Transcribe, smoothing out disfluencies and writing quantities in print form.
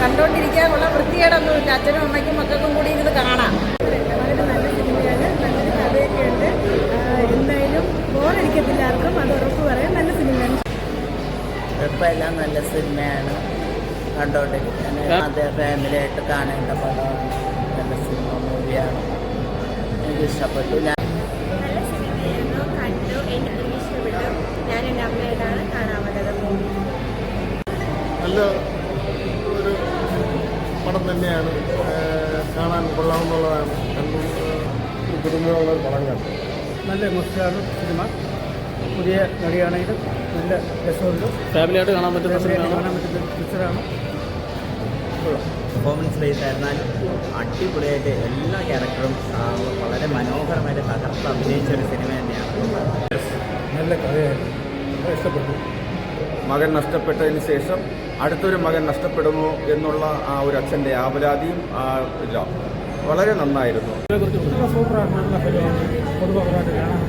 കണ്ടുകൊണ്ടിരിക്കാനുള്ള വൃത്തികേടൊന്നുമില്ല. അച്ഛനും അമ്മയ്ക്കും മക്കൾക്കും കൂടി ഇരുന്ന് കാണാം. വളരെ നല്ല സിനിമയാണ്, നല്ലൊരു കഥയൊക്കെ ഉണ്ട്. എന്തായാലും ബോറടിക്കത്തില്ല ആർക്കും, അത് ഉറപ്പ് പറയാം. നല്ല സിനിമയാണ്. എല്ലാം നല്ല സിനിമയാണ്, കണ്ടോണ്ടിരിക്കാൻ അത് ഫാമിലിയായിട്ട് കാണേണ്ട പടമാണ്. നല്ല സിനിമ മൂവിയാണ്, എനിക്ക് ഇഷ്ടപ്പെട്ടു. നല്ല സിനിമയായിരുന്നു, കണ്ടു, എനിക്ക് ഇഷ്ടപ്പെട്ടു. ഞാൻ എൻ്റെ അമ്മയായിട്ടാണ് കാണാൻ പറ്റത് മൂവി. നല്ല ഒരു പടം തന്നെയാണ്, കാണാൻ കൊള്ളാവുന്നതാണ്. കുടുംബമുള്ള ഒരു പടം കണ്ടു. നല്ല ഇമോഷനാണ് സിനിമ. പുതിയ നടിയാണെങ്കിലും നല്ല രസമുണ്ട്. ഫാമിലിയായിട്ട് കാണാൻ പറ്റുന്ന പിക്ചറാണ്. പെർഫോമൻസ് ബേസ് ആയിരുന്നാലും അടിപൊളിയായിട്ട് എല്ലാ ക്യാരക്ടറും വളരെ മനോഹരമായിട്ട് തകർത്ത് അഭിനയിച്ച ഒരു സിനിമ തന്നെയാണ്. നല്ല കഥയായിരുന്നു, ഇഷ്ടപ്പെട്ടു. മകൻ നഷ്ടപ്പെട്ടതിന് ശേഷം അടുത്തൊരു മകൻ നഷ്ടപ്പെടുമോ എന്നുള്ള ആ ഒരു അച്ഛൻ്റെ ആവലാതിയും ഇല്ല, വളരെ നന്നായിരുന്നു. സൂപ്പറാണ്, നല്ല ഫിലിമാണ്. പൊതുവായിട്ട് കാണാൻ